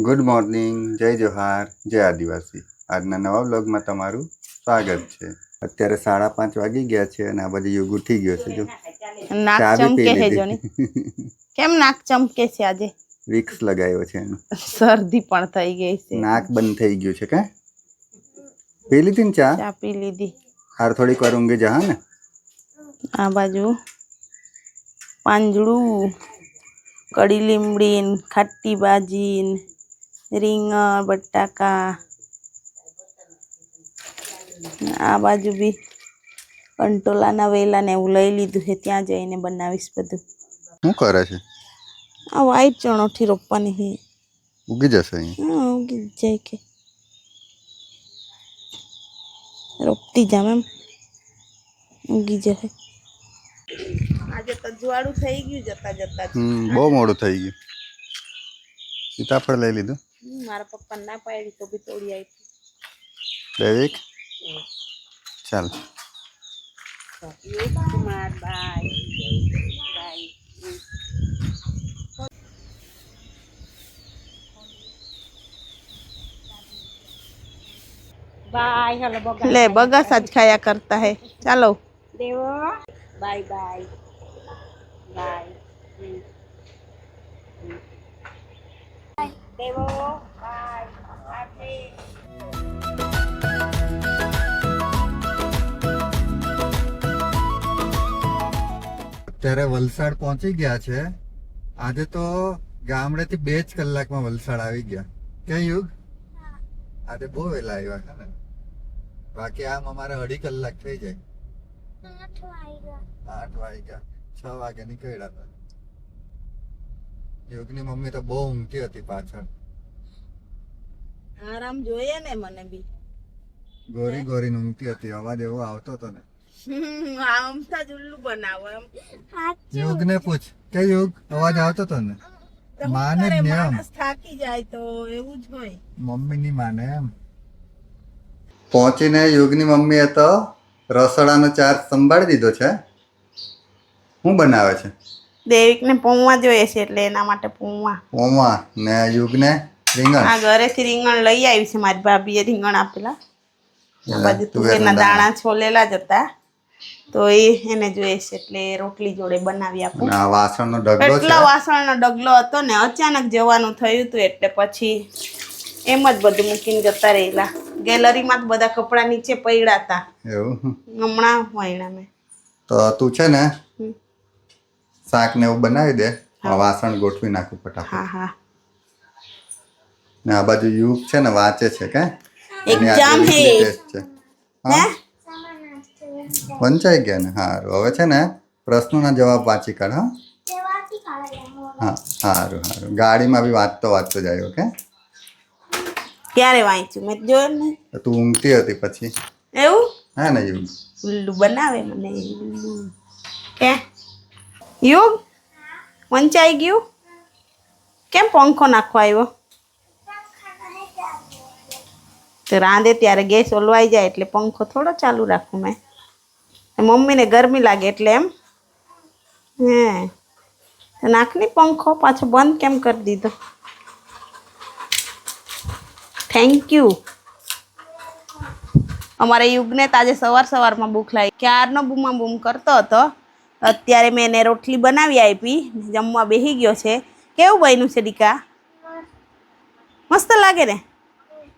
Good morning, જય જોહાર, જય આદિવાસી. આજના નવા વ્લોગમાં તમારું સ્વાગત છે. અત્યારે 5:30 વાગી ગયા છે અને આ બાજુ યુગ ઉઠી ગયો છે. જો નાક ચા બી પી ચમકે છે લીધી. જોની. કેમ નાક ચમકે છે આજે? વિક્સ લગાવ્યો છે એનો. શરદી પણ થઈ ગઈ છે. નાક બંધ થઈ ગયું છે. કા પી લીધી ને ચા? ચા પી લીધી. હાર થોડીક વાર ઊંઘી જા ને. આ બાજુ પાંજળું, કડી લીમડી, ખાટી ભાજી, રીંગણ બટાકા. આ બાજુ બી કંટોલાના વેલા ને એવું લઈ લીધું છે, ત્યાં જઈને બનાવીશ બધું. શું કરે છે? આ વ્હાઈટ ચણોઠી રોપવાની છે. ઉગી જશે અહીંયા. હા, ઉગી જાય કે રોપતી જામ એમ ઉગી જશે. આજે તો જુવાળું થઈ ગયું જતા જતા. બહુ મોડું થઈ ગયું. સીતાફળ લઈ લીધું. મારા પપ્પા ના પાડી તો બી તોડી આવી. દૈવિક ચાલ. કુમાર બાય बाय हेलो बगा ले बगा सच खाया करता है. चलो देवो बाय बाय बाय देवो बाय बाय. અત્યારે વલસાડ પહોંચી ગયા છે. આજે તો ગામડેથી 2 જ કલાકમાં વલસાડ આવી ગયા. ક્યાં યુગ? આજે બહુ વહેલા આવ્યા છે ને. બાકી આમ અમારે 2.5 કલાક થઈ જાય. 8 વાગ્યા 6 વાગે નીકળ્યા હતા. યુગની મમ્મી તો બહુ ઊંઘતી હતી પાછળ. આરામ જોઈએ ને મને બી. ગોરી ગોરી ઊંઘતી હતી. અવાજ એવો આવતો હતો ને. આમ તો જુલ્લુ બનાવો એમ. યુગને પૂછ કે યુગ અવાજ આવતો હતો ને. માને જ ને એમ. થાકી જાય તો એવું જ હોય. મમ્મી ની માને એમ. પહોંચીને યુગની મમ્મીએ તો રસોડાનો ચાર્જ સંભાળી દીધો છે. શું બનાવે છે? દેવિકને પૌવા જોઈએ છે એટલે એના માટે પૌવા ને યુગને રીંગણ. આ ઘરેથી રીંગણ લઈ આવી છે, મારી ભાભીએ રીંગણ આપેલા. આ બાજુ તુવેરના દાણા છોલેલા જ હતા તો એને જોઈએ છે એટલે રોટલી જોડે બનાવી આપું. આ વાસણનો ઢગલો છે. એટલો વાસણનો ઢગલો હતો ને અચાનક જવાનું થયું હતું એટલે પછી એમ જ બધું મૂકીને જતા રહેલા. ગેલેરીમાં જ બધા કપડા નીચે પડ્યા હતા. એવું હમણાં વાયણા મેં તો તું છે ને શાક ને એવું બનાવી દે. વાસણ ગોઠવી નાખું ફટાફટ. હા હા. ને આ બાજુ યુગ છે ને વાંચે છે કે એક્ઝામ હે છે. હા વંચાઈ ગયા ને. સારું હવે છે ને પ્રશ્નોના જવાબ વાંચી કાઢ. હા સારું સારું. ગાડીમાં બી વાંચતો જાય. ઓકે. ક્યારે વાંચ્યું મેં જોયું નહીં. તું ઊંઘતી હતી પછી. એવું હા ને યુગ ઉલ્લુ બનાવે મને. કે યુગ વંચાઈ ગયું? કેમ પંખો નાખવા આવ્યો? તો રાંધે ત્યારે ગેસ ઓલવાઈ જાય એટલે પંખો થોડો ચાલુ રાખું મેં. મમ્મીને ગરમી લાગે એટલે એમ. હે નાખની પંખો પાછો બંધ કેમ કરી દીધો? Thank you. અમારે યુગને તાજે સવારમાં ભૂખ લાગી. ક્યારનો બૂમા બૂમ કરતો હતો. અત્યારે મેં એને રોટલી બનાવી આપી, જમવા બેસી ગયો છે. કેવું બન્યું છે દીકા? મસ્ત લાગે ને?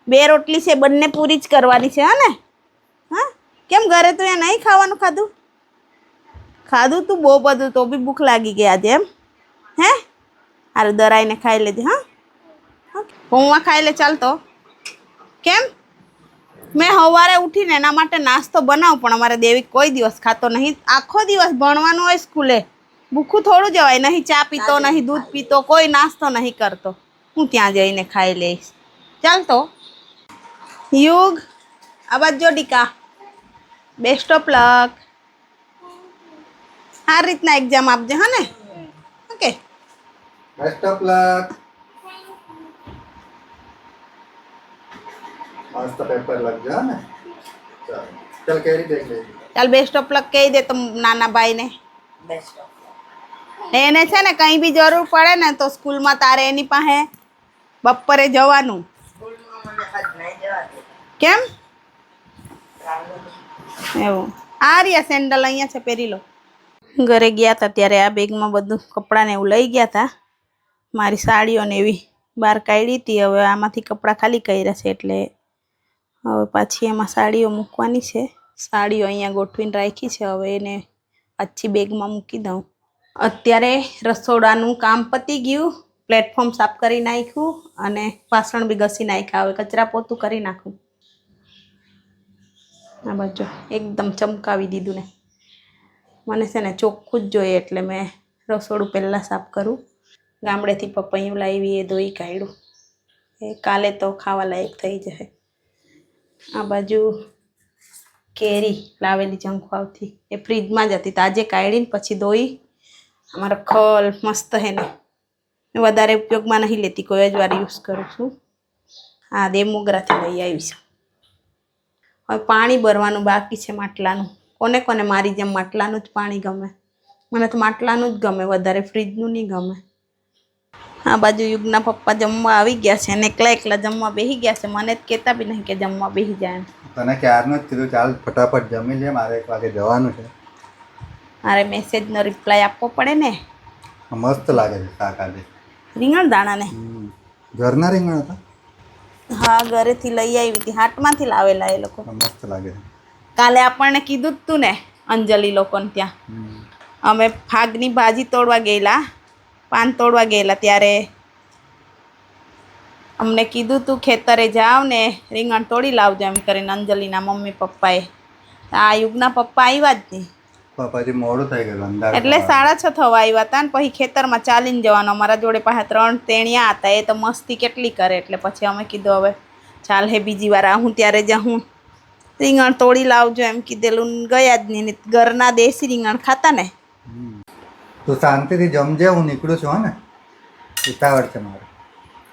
2 રોટલી છે, બંને પૂરી જ કરવાની છે. હા ને? હા કેમ ઘરે તો એ નહીં ખાવાનું ખાધું? ખાધું તું બહુ બધું તો બી ભૂખ લાગી ગઈ આજે એમ. હે હારું દરાઈને ખાઈ લેજે. હા પૌવા ખાઈ લે ચાલતો. કેમ મેં સવારે ઉઠીને એના માટે નાસ્તો બનાવું પણ અમારે દેવિક કોઈ દિવસ ખાતો નહીં. આખો દિવસ ભણવાનું હોય સ્કૂલે. ભૂખું થોડું જવાય. નહીં ચા પીતો, નહીં દૂધ પીતો, કોઈ નાસ્તો નહીં કરતો. હું ત્યાં જઈને ખાઈ લઈશ. ચાલતો યુગ આ બાજુ જો ડીકા. Best of luck. આ રીતના એક્ઝામ આપજે. હા ને? Okay best of luck. મસ્ત પેપર લખજો ને. ચાલ કેરી દેખ લે. ચાલ બેસ્ટ ઓફ લક કહી દે તો નાના ભાઈને. બેસ્ટ ઓફ એને છે ને કંઈ બી જરૂર પડે ને તો સ્કૂલમાં તારે એની પાસે બપોરે જવાનું. કેમ એવું? આ રહ્યા સેન્ડલ અહીંયા છે, પહેરી લો. ઘરે ગયા હતા ત્યારે આ બેગમાં બધું કપડાં ને એવું લઈ ગયા હતા. મારી સાડીઓને એવી બહાર કાઢી હતી. હવે આમાંથી કપડાં ખાલી કર્યા છે એટલે હવે પાછી એમાં સાડીઓ મૂકવાની છે. સાડીઓ અહીંયા ગોઠવીને રાખી છે. હવે એને આછી બેગમાં મૂકી દઉં. અત્યારે રસોડાનું કામ પતી ગયું. પ્લેટફોર્મ સાફ કરી નાખ્યું અને વાસણ બી ઘસી નાખ્યા. હવે કચરા પોતું કરી નાખું. આ બાજુ એકદમ ચમકાવી દીધું ને. મને છે ને ચોખ્ખું જ જોઈએ એટલે મેં રસોડું પહેલાં સાફ કરું. ગામડેથી પપૈયું લાવી એ ધોઈ કાઢ્યું. એ કાલે તો ખાવા લાયક થઈ જશે. આ બાજુ કેરી લાવેલી જંખવાવથી એ ફ્રીજમાં જ હતી. તાજે કાઢીને પછી ધોઈ. અમારો ખલ મસ્ત હે ને વધારે ઉપયોગમાં નહીં લેતી, કોઈ જ વાર યુઝ કરું છું. હા દેમોગરાથી લઈ આવીશું. હવે પાણી ભરવાનું બાકી છે માટલાનું. કોને કોને મારી જેમ માટલાનું જ પાણી ગમે? મને તો માટલાનું જ ગમે વધારે, ફ્રીજનું નહીં ગમે. આ બાજુ યુગના પપ્પા જમવા આવી ગયા છે અને એકલા એકલા જમવા બેસી ગયા છે. મને જ કહેતા બી નહીં કે જમવા બેસી જાય. તને ક્યારનું જ કીધું ચાલ ફટાફટ જમી લે, મારે 1 વાગે જવાનું છે. મારે મેસેજનો રિપ્લાય આપવો પડે ને. મસ્ત લાગે છે શાક આજે. રીંગણ દાણા ને ઘરના રીંગણ હતા? હા ઘરેથી લઈ આવી હતી, હાટમાંથી લાવેલા એ લોકો. મસ્ત લાગે છે. કાલે આપણને કીધું જ તું ને અંજલિ લોકોને ત્યાં. અમે ફાગની ભાજી તોડવા ગયેલા, પાન તોડવા ગયેલા ત્યારે અમને કીધું તું ખેતરે જાવ ને રીંગણ તોડી લાવજો એમ કરીને અંજલિના મમ્મી પપ્પાએ. આ યુગના પપ્પા આવ્યા જ નહીં. પછી મોડું થઈ ગયું અંધાર એટલે 6:30 થવા આવ્યા હતા ને પછી ખેતરમાં ચાલીને જવાનું. અમારા જોડે પાસે 3 તેણિયા હતા. એ તો મસ્તી કેટલી કરે એટલે પછી અમે કીધું હવે ચાલ હે બીજી વાર આવું ત્યારે જાઉં રીંગણ તોડી લાવજો એમ કીધેલું. ગયા જ નહીં. ઘરના દેશી રીંગણ ખાતા ને. તું શાંતિથી જમજે, હું નીકળું છું. ને ઉતાવળ છે મારે.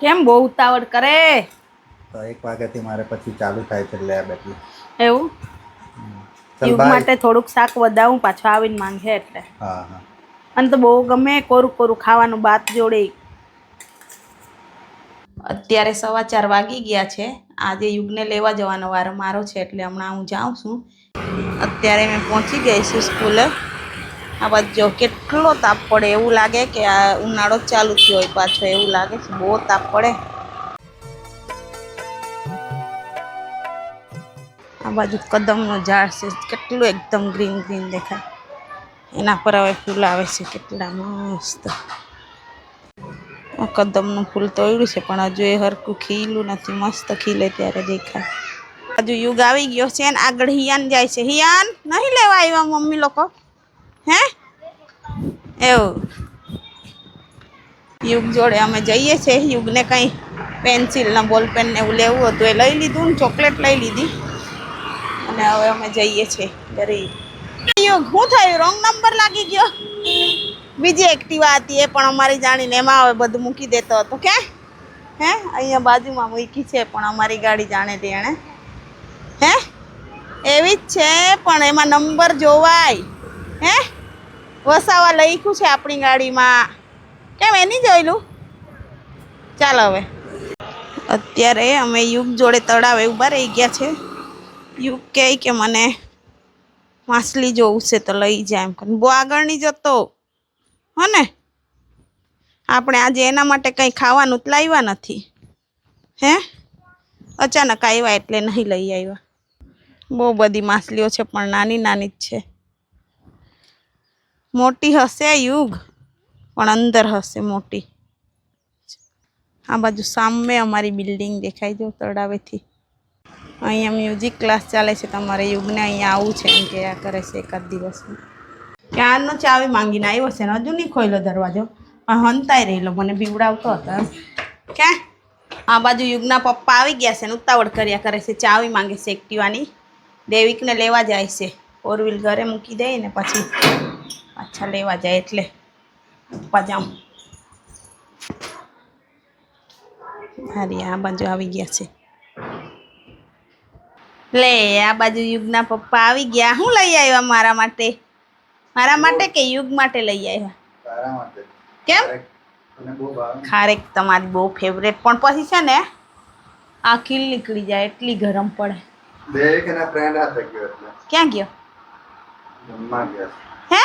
કેમ બહુ ઉતાવળ કરે? તો 1 વાગ્યાથી મારે પછી ચાલુ થાય છે લેબ એટલે. એવું? યુગ માટે થોડુંક શાક વધાવું, પાછો આવીને માંગે એટલે. હા હા. અને તો બહુ ગમે કોરું કોરું ખાવાનું બાત જોડે. અત્યારે 4:15 વાગી ગયા છે. આજે યુગને લેવા જવાનો વારો મારો છે એટલે હમણાં હું જાઉં છું. અત્યારે મેં પહોંચી ગઈ છું સ્કૂલે. આ બાજુ જો કેટલો તાપ પડે, એવું લાગે કે આ ઉનાળો ચાલુ થયો હોય પાછો, એવું લાગે છે. બહુ તાપ પડે. આ બાજુ કદમનું ઝાડ છે, કેટલું એકદમ ગ્રીન ગ્રીન દેખાય. એના પર હવે ફૂલ આવે છે કેટલા મસ્ત. કદમનું ફૂલ તોડ્યું છે પણ હજુ એ હરખું ખીલું નથી. મસ્ત ખીલે ત્યારે દેખાય. હજુ યુગ આવી ગયો છે ને આગળ હિયાન જાય છે. હિયાન નહીં લેવા આવ્યા મમ્મી લોકો? હે એવું? યુગ જોડે અમે જઈએ છીએ. યુગને કંઈ પેન્સિલ ને બોલપેન ને એવું લેવું હતું એ લઈ લીધું ને ચોકલેટ લઈ લીધી અને હવે અમે જઈએ છીએ ઘરે. યુગ શું થયું? રોંગ નંબર લાગી ગયો. બીજી એક્ટિવા હતી એ પણ અમારી જાણીને એમાં હવે બધું મૂકી દેતો હતો. કે હે અહીંયા બાજુમાં મૂકી છે પણ અમારી ગાડી જાણે તે એણે. હે એવી જ છે પણ એમાં નંબર જોવાય. હે વસાવા લખ્યું છે આપણી ગાડીમાં. કેમ એની જોયેલું? ચાલ હવે અત્યારે અમે યુગ જોડે તળાવે ઊભા રહી ગયા છે. યુગ કહે કે મને માછલી જોવું છે તો લઈ જાય એમ કરીને. બહુ આગળ નહીં જતો હો ને. આપણે આજે એના માટે કંઈ ખાવાનું જ લાવ્યા નથી. હે અચાનક આવ્યા એટલે નહીં લઈ આવ્યા. બહુ બધી માછલીઓ છે પણ નાની નાની જ છે. મોટી હશે યુગ પણ અંદર હશે મોટી. આ બાજુ સામે અમારી બિલ્ડિંગ દેખાય જો તળાવેથી. અહીંયા મ્યુઝિક ક્લાસ ચાલે છે. તમારે યુગને અહીંયા આવવું છે એમ કહેયા કરે છે એકાદ દિવસમાં. ક્યારનો ચાવી માંગીને આવ્યો છે ને હજુ નહીં ખોલ્યો દરવાજો. હંતાઈ રહેલો, મને બીવડાવતો હતો. ક્યાં આ બાજુ યુગના પપ્પા આવી ગયા છે ને ઉતાવળ કર્યા કરે છે. ચાવી માંગે છે એક્ટિવાની. દેવિકને લેવા જાય છે. 4 વ્હીલ ઘરે મૂકી દે ને પછી પાછા લેવા જાય એટલે પપ્પા જાઉં. હારી આ બાજુ આવી ગયા છે. લે આ બાજુ યુગના પપ્પા આવી ગયા. શું લઈ આવ્યા મારા માટે? મારા માટે કે યુગ માટે લઈ આવ્યા? તારા માટે કેમ તને બહુ ભાવે ને? ખારેક તમારી બહુ ફેવરેટ, પણ પછી છે ને આ ખીલ નીકળી જાય એટલી ગરમ પડે. દેવિક એના ફ્રેન્ડ હાથે ગયો એટલે ક્યાં ગયો? જમવા ગયા હે?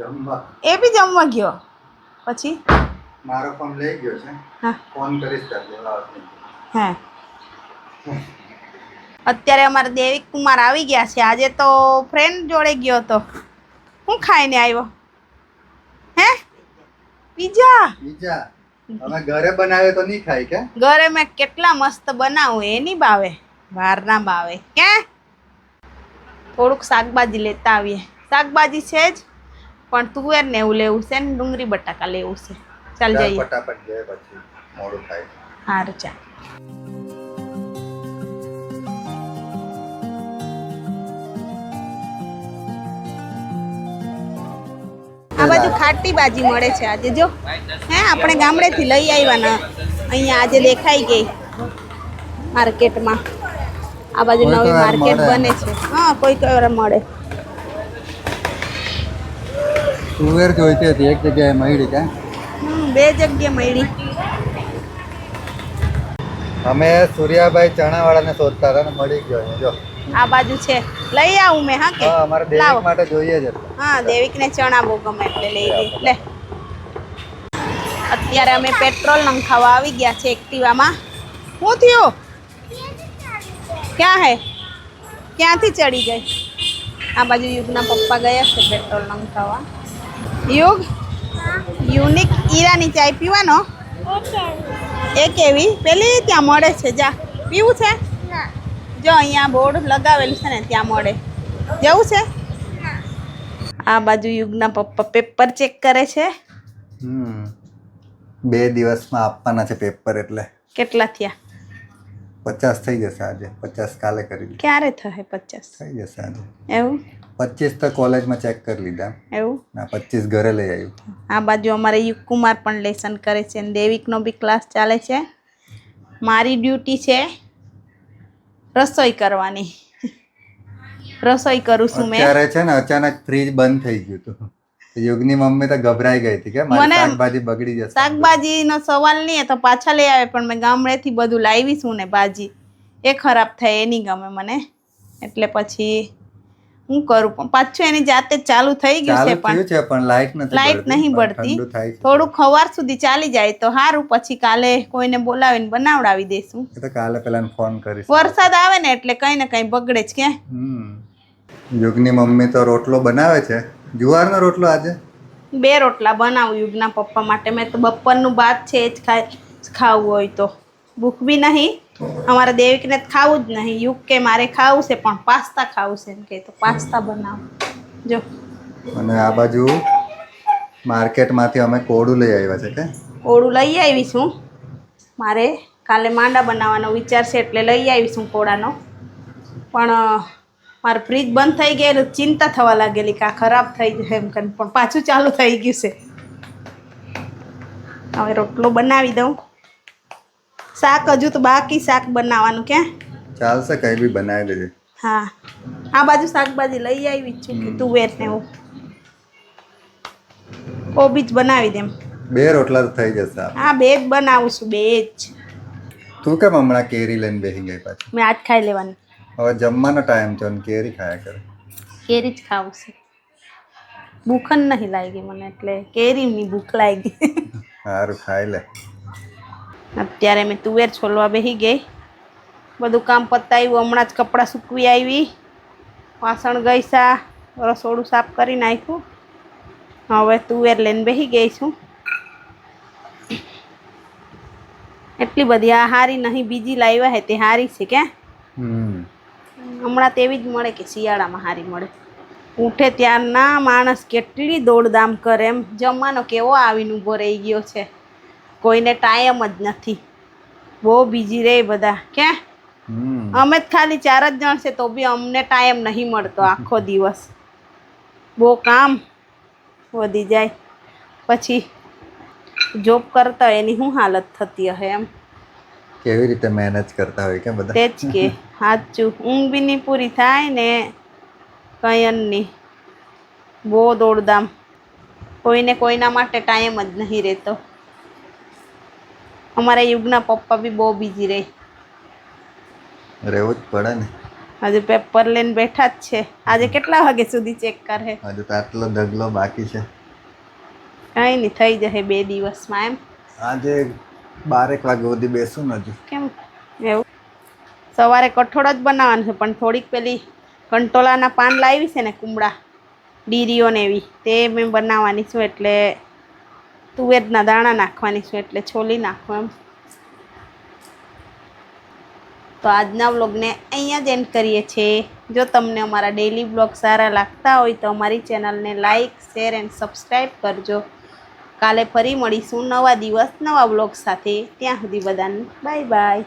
જમવા. એ બી જમવા ગયો? પછી મારો ફોન લઈ ગયો છે, હા ફોન કરીશ તાર લેવા આવશે. હે અત્યારે અમારા દેવિક કુમાર આવી ગયા છે. આજે તો ફ્રેન્ડ જોડે ગયો તો. હું ખાઈને આવ્યો? હે પીઝા? બીજા અમે ઘરે બનાવે તો નહીં ખાય કે? ઘરે મેં કેટલા મસ્ત બનાવું, એ નહીં ભાવે, બહાર ના ભાવે. ક્યાં થોડુંક શાકભાજી લેતા આવીએ. શાકભાજી છે જ, પણ તુવેર ને એવું લેવું છે ને ડુંગળી બટાકા લેવું છે. ચાલ ચાલ જઈએ. ફટાફટ જાય પછી મોડું થાય. સારું ચાલ. આ બાજુ ખાટી ભાજી મળે છે આજે. જો હે આપણે ગામડેથી લઈ આવ્યા ને અહીંયા આજે દેખાઈ ગઈ માર્કેટમાં. આ બાજુ કોઈ નવી કોઈ વાર માર્કેટ મળે. બને છે. હા કોઈ કોઈ વાર મળે. તુવેર જોઈતી હતી, એક જગ્યાએ મળી કે બે જગ્યાએ મળી. અમે સૂર્યાભાઈ ચણાવાળાને શોધતા હતા ને મળી ગયો અહીંયા. જો આ બાજુ છે, લઈ આવું મેં. હા કે હા, અમારે દેવિક લાવો. માટે જોઈએ જ એટલે. હા દેવિકને ચણા બહુ ગમે એટલે લઈ ગઈ. લે અત્યારે અમે પેટ્રોલ નંખાવા આવી ગયા છે એક્ટિવામાં. શું થયું? ક્યાં હે? ક્યાંથી ચડી ગઈ? આ બાજુ યુગના પપ્પા ગયા છે પેટ્રોલ નંખાવા. યુગ યુનિક ઈરાની ચાય પીવાનો? એ કેવી? પેલી ત્યાં મળે છે, જા પીવું છે? જો અહીંયા બોર્ડ લગાવેલું છે ને ત્યાં મળે. જવું છે? આ બાજુ યુગના પપ્પા પેપર ચેક કરે છે. 2 દિવસમાં આપવાના છે પેપર, એટલે કેટલા થયા? 50 થઈ જશે આજે. 50 કાલે કરી લીધા. ક્યારે થશે 50? થઈ જશે આજે. એવું 25 તો કોલેજમાં ચેક કરી લીધા. એવું. ના 25 ઘરે લઈ આવ્યું. આ બાજુ અમારે યુગકુમાર પણ લેસન કરે છે અને દેવિકનો બી ક્લાસ ચાલે છે. મારી ડ્યુટી છે રસોઈ કરવાની. રસોઈ કરું છું મેં. અત્યારે છે ને અચાનક ફ્રીજ બંધ થઈ ગયું હતું. યુગની મમ્મી તો ગભરાઈ ગઈ હતી કે મારી મને શાકભાજી બગડી જશે. શાકભાજીનો સવાલ નહીં, તો પાછા લઈ આવે, પણ મેં ગામડેથી બધું લાવીશું ને ભાજી એ ખરાબ થાય એ નહીં ગમે મને. એટલે પછી હું કરું, પણ પાછું એની જાતે જ ચાલુ થઈ ગયું છે. ચાલુ થયું છે પણ લાઈટ નથી લાઈટ બળતી. નહીં પણ બળતી. ઠંડુ થાય છે. થોડુંક સવાર સુધી ચાલી જાય તો સારું, પછી કાલે કોઈને બોલાવીને બનાવડાવી દઈશું. એ તો કાલે પેલા ફોન કરીશ. વરસાદ આવે ને એટલે કઈ ને કઈ બગડે જ કે. યુગની મમ્મી તો રોટલો બનાવે છે, જુવારનો રોટલો આજે. 2 રોટલા બનાવું યુગના પપ્પા માટે. મેં તો બપોરનું ભાત છે એ જ ખાવું હોય તો. ભૂખ બી નહીં. અમારા દેવિકને જ ખાવું જ નહીં. યુગ કે મારે ખાવું છે પણ પાસ્તા ખાવું છે એમ કે, તો પાસ્તા બનાવું. જો અને આ બાજુ માર્કેટમાંથી અમે કોળું લઈ આવ્યા છે કે કોળું લઈ આવીશું. મારે કાલે માંડા બનાવવાનો વિચાર છે એટલે લઈ આવીશું કોળાનો. પણ મારું ફ્રીજ બંધ થઈ ગયેલું, ચિંતા થવા લાગેલી કે આ ખરાબ થઈ જશે એમ કરીને, પણ પાછું ચાલુ થઈ ગયું છે. હવે રોટલો બનાવી દઉં. શાક હજુ તો બાકી, શાક બનાવવાનું ક્યાં. ચાલશે, કઈ બી બનાવી લેજે. હા આ બાજુ શાકભાજી લઈ આવી છું કે તુવેર ને એવું. કોબી જ બનાવી દેમ. 2 રોટલા તો થઈ જશે. હા 2 જ બનાવું છું, 2 જ. તું કેમ હમણાં કેરી લઈને બેસી ગઈ પાછી? મેં આજ ખાઈ લેવાની. હવે જમવાનો ટાઈમ છે અને કેરી ખાયા કરે. કેરી જ ખાવું છે. ભૂખ જ નહીં લાગી મને, એટલે કેરીની ભૂખ લાગી. સારું, ખાઈ લે. અત્યારે મેં તુવેર છોલવા બેસી ગઈ. બધું કામ પતાવ્યું. હમણાં જ કપડાં સૂકવી આવી, વાસણ ગઈસા, રસોડું સાફ કરી નાખ્યું. હવે તુવેર લઈને બેસી ગઈ છું. એટલી બધી આ હારી નહીં, બીજી લાવ્યા હે તે હારી છે કે હમણાં તેવી જ મળે કે શિયાળામાં હારી મળે. ઉઠે ત્યારના માણસ કેટલી દોડધામ કરે. એમ જમવાનો કેવો આવીને ઊભો રહી ગયો છે, કોઈને ટાઈમ જ નથી. બહુ બીજી રહે બધા કે. અમે જ ખાલી 4 જ જણ છે તો બી અમને ટાઈમ નહીં મળતો. આખો દિવસ બહુ કામ વધી જાય. પછી જોબ કરતા હોય એની શું હાલત થતી હશે એમ. કેવી રીતે મેનેજ કરતા હોય કે બધા. તે જ કે સાચું. ઊંઘ બી નહીં પૂરી થાય ને કઈ નહીં. બહુ દોડધામ. કોઈને કોઈના માટે ટાઈમ જ નહીં રહેતો. અમારા યુગના પપ્પા બી બહુ બીજી રહે. રહેવું જ પડે ને. આજે પેપર લઈને બેઠા જ છે. આજે કેટલા વાગે સુધી ચેક કરે? હજુ તો આટલો ઢગલો બાકી છે. કંઈ નહીં, થઈ જશે 2 દિવસમાં એમ. આજે 12 વાગે સુધી બેસું ને હજુ. કેમ એવું? સવારે કઠોળ જ બનાવવાનું છે, પણ થોડીક પેલી કંટોલાના પાન લાવી છે ને, કુમળા ડીરીઓ ને એવી, તે મેં બનાવવાની છું. એટલે તુવેરના દાણા નાખવાની છું, એટલે છોલી નાખું એમ. તો આજના વ્લોગને અહીંયા જ એન્ડ કરીએ છીએ. જો તમને અમારા ડેઈલી વ્લોગ સારા લાગતા હોય તો અમારી ચેનલને લાઇક, શેર એન્ડ સબસ્ક્રાઈબ કરજો. કાલે ફરી મળીશું નવા દિવસ નવા વ્લોગ સાથે. ત્યાં સુધી બધાને બાય બાય.